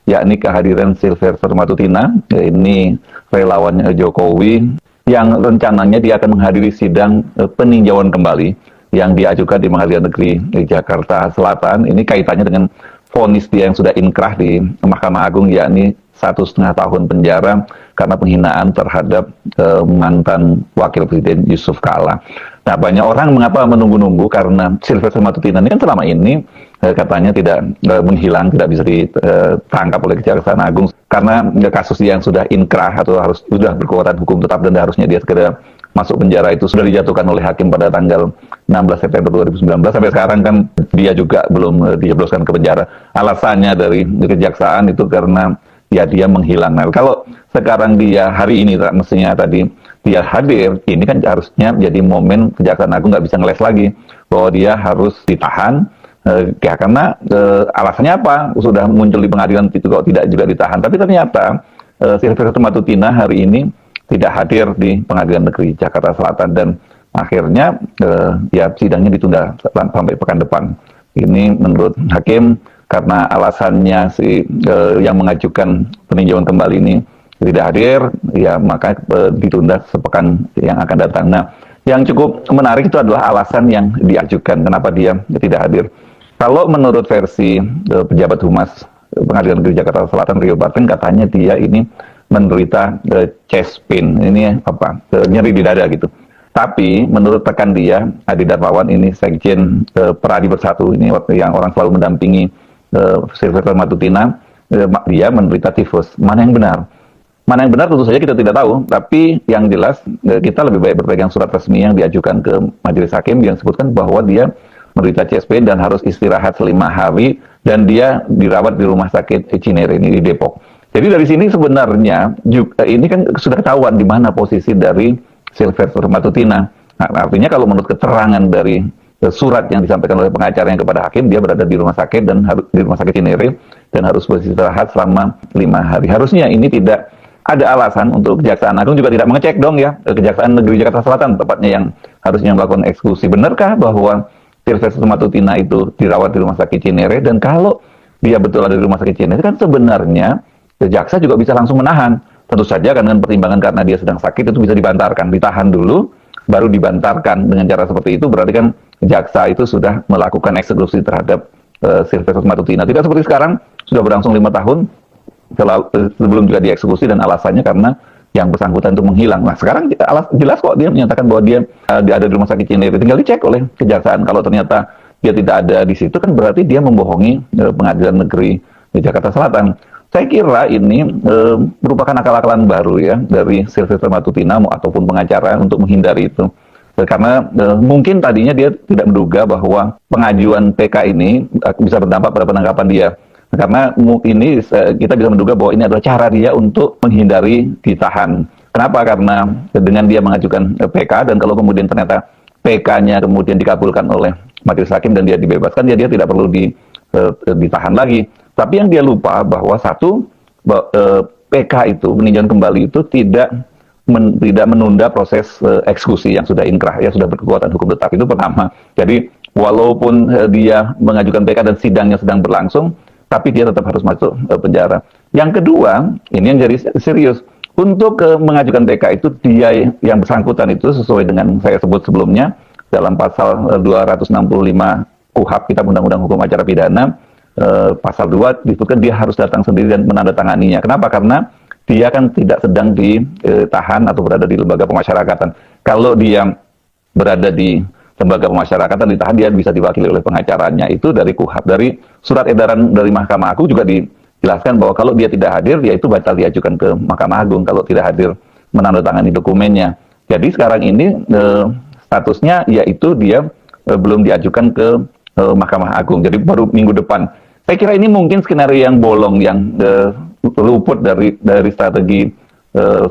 yakni kehadiran Sylvester Matutina, ini relawannya Jokowi, yang rencananya dia akan menghadiri sidang peninjauan kembali yang diajukan di Pengadilan Negeri Jakarta Selatan. Ini kaitannya dengan vonis dia yang sudah inkrah di Mahkamah Agung, yakni 1,5 tahun penjara karena penghinaan terhadap mantan Wakil Presiden Yusuf Kala. Nah, banyak orang mengapa menunggu-nunggu karena Sylvester Matutina ini kan selama ini katanya tidak menghilang, tidak bisa ditangkap oleh Kejaksaan Agung karena kasus yang sudah inkrah atau sudah berkekuatan hukum tetap dan harusnya dia segera masuk penjara itu sudah dijatuhkan oleh hakim pada tanggal 16 September 2019. Sampai sekarang kan dia juga belum dijebloskan ke penjara. Alasannya dari Kejaksaan itu karena ya dia menghilang. Nah, kalau sekarang dia hari ini mestinya tadi dia hadir, ini kan harusnya jadi momen Kejaksaan Agung nggak bisa ngeles lagi bahwa dia harus ditahan ya karena alasannya apa? Sudah muncul di pengadilan itu kok tidak juga ditahan. Tapi ternyata Sylvester Matutina hari ini tidak hadir di Pengadilan Negeri Jakarta Selatan dan akhirnya ya sidangnya ditunda sampai pekan depan. Ini menurut hakim karena alasannya yang mengajukan peninjauan kembali ini tidak hadir, ya maka ditunda sepekan yang akan datang. Nah, yang cukup menarik itu adalah alasan yang diajukan kenapa dia tidak hadir. Kalau menurut versi pejabat humas Pengadilan Negeri Jakarta Selatan Rio Barten, katanya dia ini menderita chest pain, ini apa nyeri di dada gitu. Tapi menurut rekan dia Adi Darmawan, ini Sekjen Peradi Bersatu, ini yang orang selalu mendampingi Sylvester Matutina, dia menderita tifus. Mana yang benar? Mana yang benar tentu saja kita tidak tahu, tapi yang jelas kita lebih baik berpegang surat resmi yang diajukan ke majelis hakim yang sebutkan bahwa dia menderita chest pain dan harus istirahat 5 hari dan dia dirawat di rumah sakit Cinere ini di Depok. Jadi dari sini sebenarnya ini kan sudah ketahuan di mana posisi dari Sylvester Matutina. Nah, artinya kalau menurut keterangan dari surat yang disampaikan oleh pengacaranya kepada hakim, dia berada di rumah sakit dan di rumah sakit Cinere dan harus beristirahat selama 5 hari. Harusnya ini tidak ada alasan untuk Kejaksaan Agung juga tidak mengecek dong ya, Kejaksaan Negeri Jakarta Selatan tepatnya yang harusnya melakukan eksekusi. Benarkah bahwa Sylvester Matutina itu dirawat di rumah sakit Cinere, dan kalau dia betul ada di rumah sakit Cinere kan sebenarnya jaksa juga bisa langsung menahan. Tentu saja kan dengan pertimbangan karena dia sedang sakit itu bisa dibantarkan, ditahan dulu baru dibantarkan. Dengan cara seperti itu berarti kan jaksa itu sudah melakukan eksekusi terhadap Sylvester Matutina. Tidak seperti sekarang sudah berlangsung 5 tahun sebelum juga dieksekusi dan alasannya karena yang bersangkutan itu menghilang. Nah, sekarang jelas kok dia menyatakan bahwa dia ada di rumah sakit Cinere. Tinggal dicek oleh Kejaksaan. Kalau ternyata dia tidak ada di situ kan berarti dia membohongi Pengadilan Negeri di Jakarta Selatan. Saya kira ini merupakan akal-akalan baru ya dari Sylvester Matutina ataupun pengacara untuk menghindari itu. Karena mungkin tadinya dia tidak menduga bahwa pengajuan PK ini bisa berdampak pada penangkapan dia. Karena ini kita bisa menduga bahwa ini adalah cara dia untuk menghindari ditahan. Kenapa? Karena dengan dia mengajukan PK dan kalau kemudian ternyata PK-nya kemudian dikabulkan oleh majelis hakim dan dia dibebaskan, dia tidak perlu ditahan lagi. Tapi yang dia lupa bahwa PK itu, peninjauan kembali itu tidak menunda proses eksekusi yang sudah inkrah, ya sudah berkekuatan hukum tetap. Itu pertama. Jadi walaupun dia mengajukan PK dan sidangnya sedang berlangsung, tapi dia tetap harus masuk penjara. Yang kedua, ini yang jadi serius. Untuk mengajukan PK itu dia yang bersangkutan itu sesuai dengan saya sebut sebelumnya dalam pasal 265 KUHP, Kitab Undang-Undang Hukum Acara Pidana, pasal 2 disebutkan dia harus datang sendiri dan menandatanganinya. Kenapa? Karena dia kan tidak sedang ditahan atau berada di lembaga pemasyarakatan. Kalau dia berada di lembaga pemasyarakatan ditahan, dia bisa diwakili oleh pengacaranya. Itu dari KUHP. Dari surat edaran dari Mahkamah Agung juga dijelaskan bahwa kalau dia tidak hadir, dia itu batal diajukan ke Mahkamah Agung kalau tidak hadir menandatangani dokumennya. Jadi sekarang ini statusnya yaitu dia belum diajukan ke Mahkamah Agung. Jadi baru minggu depan. Saya kira ini mungkin skenario yang bolong, yang luput dari strategi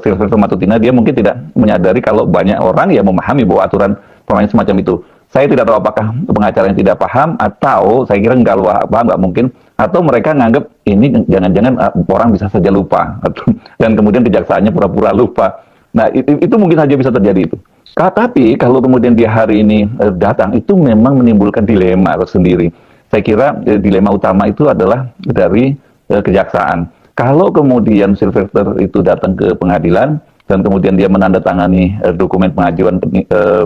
Sylvester Matutina. Dia mungkin tidak menyadari kalau banyak orang yang memahami bahwa aturan permainan semacam itu. Saya tidak tahu apakah pengacara yang tidak paham atau saya kira kalau paham nggak mungkin, atau mereka nganggap ini jangan-jangan orang bisa saja lupa dan kemudian kejaksaannya pura-pura lupa. Nah itu mungkin saja bisa terjadi itu. Tapi kalau kemudian dia hari ini datang, itu memang menimbulkan dilema tersendiri. Saya kira dilema utama itu adalah dari kejaksaan. Kalau kemudian Sylvester itu datang ke pengadilan dan kemudian dia menandatangani dokumen pengajuan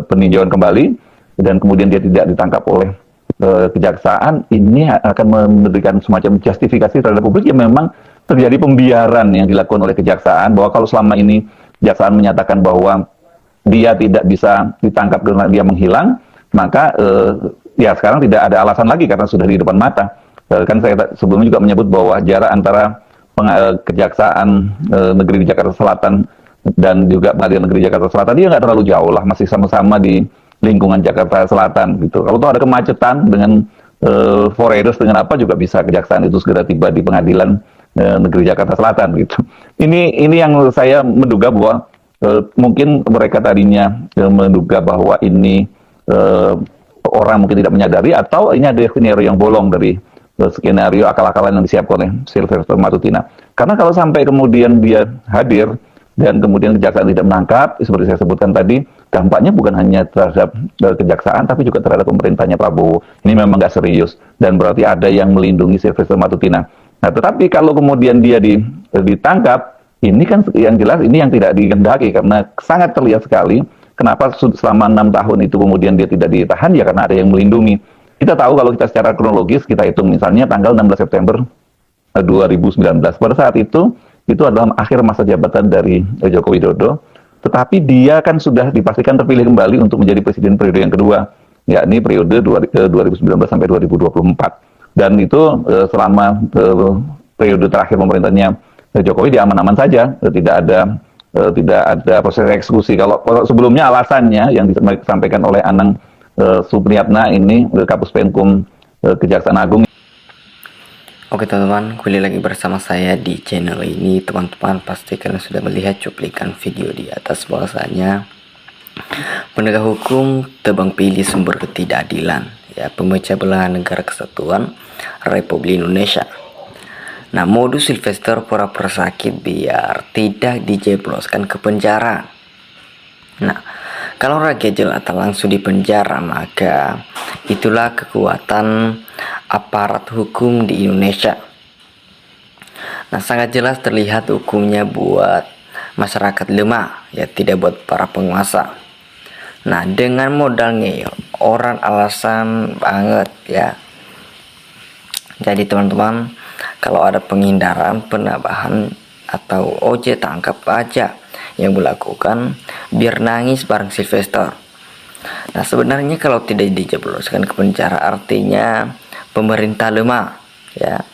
peninjauan kembali dan kemudian dia tidak ditangkap oleh kejaksaan, ini akan memberikan semacam justifikasi terhadap publik yang memang terjadi pembiaran yang dilakukan oleh kejaksaan, bahwa kalau selama ini kejaksaan menyatakan bahwa dia tidak bisa ditangkap karena dia menghilang, maka ya sekarang tidak ada alasan lagi karena sudah di depan mata. Kan saya sebelumnya juga menyebut bahwa jarak antara kejaksaan negeri di Jakarta Selatan dan juga pengadilan negeri Jakarta Selatan dia nggak terlalu jauh lah, masih sama-sama di lingkungan Jakarta Selatan gitu. Kalau tuh ada kemacetan dengan forest dengan apa juga bisa kejaksaan itu segera tiba di pengadilan negeri Jakarta Selatan gitu. Ini yang saya menduga bahwa mungkin mereka tadinya menduga bahwa ini orang mungkin tidak menyadari atau ini ada skenario yang bolong dari skenario akal-akalan yang disiapkan oleh Sylvester Matutina. Karena kalau sampai kemudian dia hadir dan kemudian kejaksaan tidak menangkap, seperti saya sebutkan tadi, dampaknya bukan hanya terhadap kejaksaan, tapi juga terhadap pemerintahnya Prabowo. Ini memang nggak serius, dan berarti ada yang melindungi Sylvester Matutina. Nah, tetapi kalau kemudian dia ditangkap, ini kan yang jelas ini yang tidak dikehendaki, karena sangat terlihat sekali kenapa selama 6 tahun itu kemudian dia tidak ditahan, ya karena ada yang melindungi. Kita tahu kalau kita secara kronologis, kita hitung misalnya tanggal 16 September 2019. Pada saat itu adalah akhir masa jabatan dari Joko Widodo, tetapi dia kan sudah dipastikan terpilih kembali untuk menjadi presiden periode yang kedua, yakni periode 2019 sampai 2024. Dan itu selama periode terakhir pemerintahnya Jokowi dia aman-aman saja, tidak ada proses eksekusi. Kalau sebelumnya alasannya yang disampaikan oleh Anang Supriyatna ini Kapus Penkum Kejaksaan Agung. Oke teman-teman, kembali lagi bersama saya di channel ini. Teman-teman pasti kalian sudah melihat cuplikan video di atas, bahwasanya penegak hukum tebang pilih sumber ketidakadilan, ya, pemecah belah negara kesatuan Republik Indonesia. Nah, modus Sylvester pura-pura sakit biar tidak dijebloskan ke penjara. Nah, kalau rakyat jelata langsung di penjara, maka itulah kekuatan aparat hukum di Indonesia. Nah, sangat jelas terlihat hukumnya buat masyarakat lemah, ya, tidak buat para penguasa. Nah, dengan modal ngeyel, orang alasan banget, ya. Jadi teman-teman, kalau ada penghindaran, penambahan atau OJ tangkap aja yang melakukan biar nangis bareng Sylvester. Nah, sebenarnya kalau tidak dijebloskan ke penjara artinya pemerintah lemah, ya.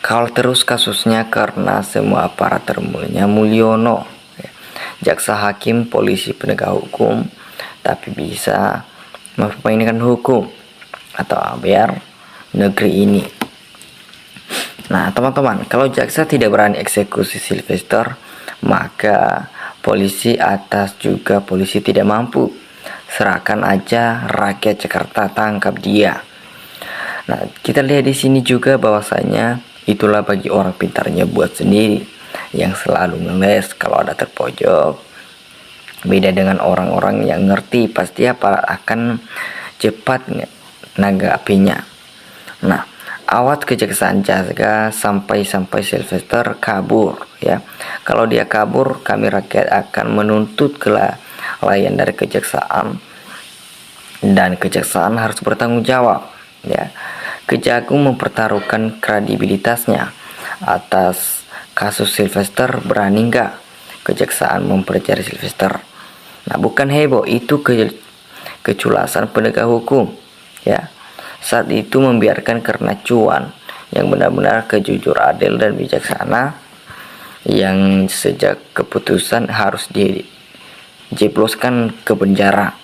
Kalau terus kasusnya karena semua aparat termulnya Mulyono, ya. Jaksa, hakim, polisi, penegak hukum, tapi bisa mempermainkan hukum atau biar negeri ini. Nah teman-teman, kalau jaksa tidak berani eksekusi Sylvester, maka polisi atas juga polisi tidak mampu. Serahkan aja rakyat Jakarta, tangkap dia. Nah, kita lihat di sini juga bahwasanya itulah bagi orang pintarnya buat sendiri, yang selalu ngeles kalau ada terpojok. Beda dengan orang-orang yang ngerti, pasti apa akan cepat nanggapinya. Nah, awas kejaksaan jaga sampai Sylvester kabur, ya. Kalau dia kabur, kami rakyat akan menuntut kelalaian dari kejaksaan, dan kejaksaan harus bertanggung jawab, ya. Kejagung mempertaruhkan kredibilitasnya atas kasus Sylvester, berani nggak kejaksaan mempelajari Sylvester? Nah, bukan heboh, itu keculasan penegak hukum, ya. Saat itu membiarkan karena cuan, yang benar-benar kejujur, adil, dan bijaksana, yang sejak keputusan harus dijebloskan ke penjara.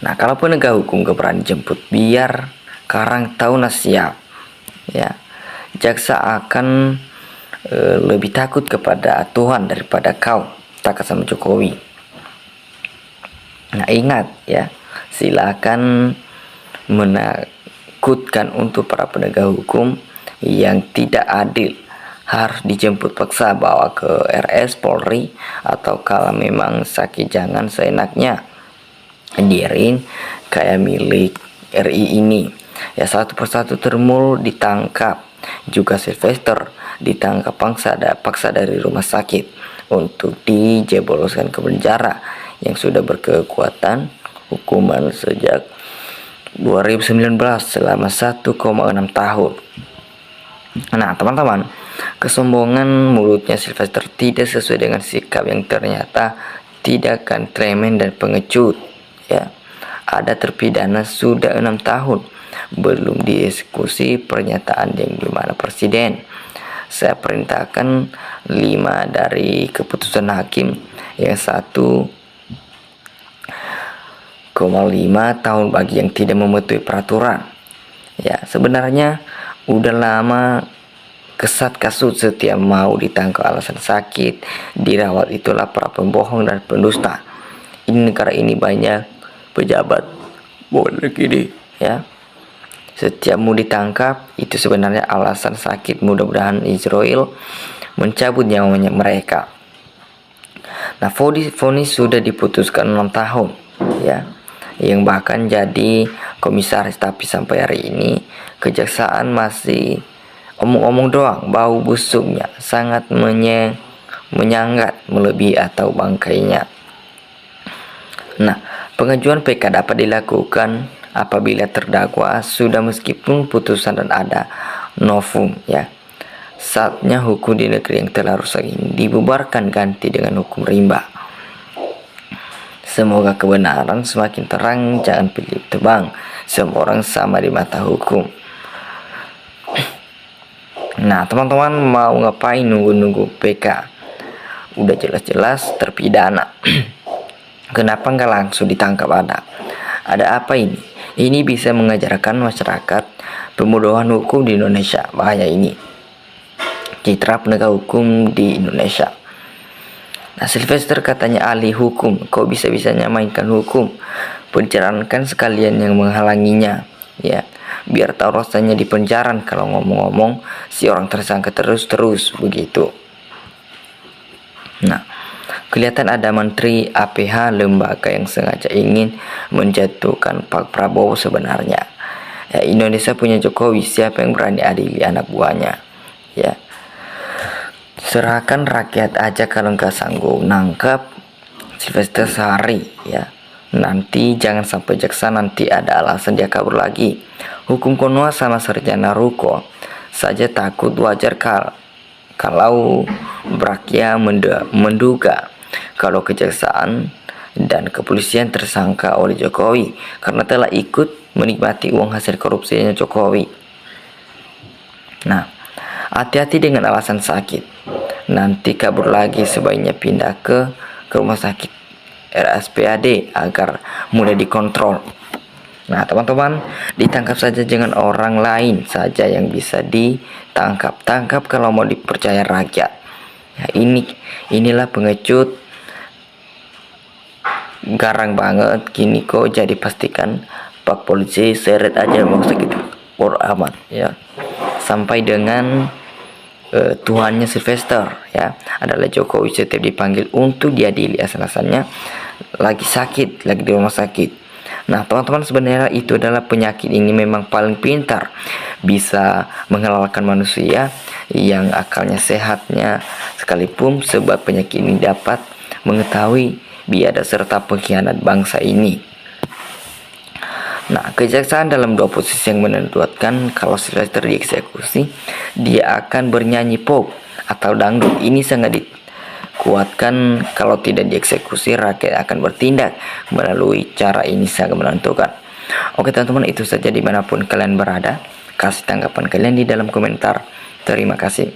Nah, kalau penegak hukum gak berani jemput, biar karang tahun siap, ya. Jaksa akan lebih takut kepada Tuhan daripada kau takut sama Jokowi. Nah, ingat, ya, silakan menakutkan untuk para penegak hukum yang tidak adil, harus dijemput paksa, bawa ke RS Polri, atau kalau memang sakit jangan seenaknya diarin kayak milik RI ini, ya, satu persatu termul ditangkap, juga Sylvester ditangkap paksa dari rumah sakit untuk dijebloskan ke penjara yang sudah berkekuatan hukuman sejak 2019 selama 1,6 tahun. Nah, teman-teman, kesombongan mulutnya Sylvester tidak sesuai dengan sikap yang ternyata tidak akan tremen dan pengecut. Ya, ada terpidana sudah 6 tahun belum dieksekusi, pernyataan yang dimana presiden saya perintahkan 5 dari keputusan hakim yang 1,5 tahun bagi yang tidak mematuhi peraturan. Ya, sebenarnya udah lama kesat kasut setiap mau ditangkap alasan sakit, dirawat itulah para pembohong dan pendusta. Ini negara ini banyak pejabat boleh gini, ya. Setiap mau ditangkap itu sebenarnya alasan sakit. Mudah-mudahan Israel mencabut nyawanya mereka. Nah, vonis sudah diputuskan 6 tahun, ya, yang bahkan jadi komisaris, tapi sampai hari ini kejaksaan masih omong-omong doang. Bau busuknya sangat menyangat melebihi atau bangkainya. Nah, pengajuan PK dapat dilakukan apabila terdakwa sudah meskipun putusan dan ada novum, ya. Saatnya hukum di negeri yang telah rusak ini dibubarkan, ganti dengan hukum rimba. Semoga kebenaran semakin terang, jangan pilih tebang. Semua orang sama di mata hukum. Nah, teman-teman mau ngapain nunggu-nunggu PK? Udah jelas-jelas terpidana. Kenapa nggak langsung ditangkap? Ada apa ini? Ini bisa mengajarkan masyarakat pembodohan hukum di Indonesia. Bahaya ini citra penegak hukum di Indonesia. Nah, Sylvester katanya ahli hukum, kok bisa-bisanya mainkan hukum? Penjarakan sekalian yang menghalanginya, ya, biar tahu rasanya di penjara kalau ngomong-ngomong si orang tersangka terus begitu. Nah, kelihatan ada menteri APH, lembaga yang sengaja ingin menjatuhkan Pak Prabowo sebenarnya. Ya, Indonesia punya Jokowi, siapa yang berani adili anak buahnya? Ya, serahkan rakyat aja kalau nggak sanggup nangkap Sylvester sehari, ya. Nanti jangan sampai jaksa nanti ada alasan dia kabur lagi. Hukum Konoha sama Sarjana Ruko saja takut, wajar kalau Brakya menduga kalau kejaksaan dan kepolisian tersangka oleh Jokowi karena telah ikut menikmati uang hasil korupsinya Jokowi. Nah, hati-hati dengan alasan sakit. Nanti kabur lagi, sebaiknya pindah ke rumah sakit RSPAD agar mudah dikontrol. Nah, teman-teman, ditangkap saja, jangan orang lain saja yang bisa ditangkap kalau mau dipercaya rakyat. Ya, inilah pengecut, garang banget gini kok. Jadi pastikan Pak polisi seret aja, mau segitu amat, ya. Sampai dengan tuannya Sylvester, ya, adalah Jokowi, setiap dipanggil untuk diadili asal-asalnya lagi sakit, lagi di rumah sakit. Nah, teman-teman, sebenarnya itu adalah penyakit ini memang paling pintar, bisa menghalalkan manusia yang akalnya sehatnya sekalipun, sebab penyakit ini dapat mengetahui biada serta pengkhianat bangsa ini. Nah, kejaksaan dalam dua posisi yang menentukan kalau Sylvester dieksekusi, dia akan bernyanyi pop atau dangdut. Ini sangat dikuatkan. Kalau tidak dieksekusi, rakyat akan bertindak melalui cara ini, sangat menentukan. Oke, teman-teman, itu saja. Dimanapun kalian berada, kasih tanggapan kalian di dalam komentar. Terima kasih.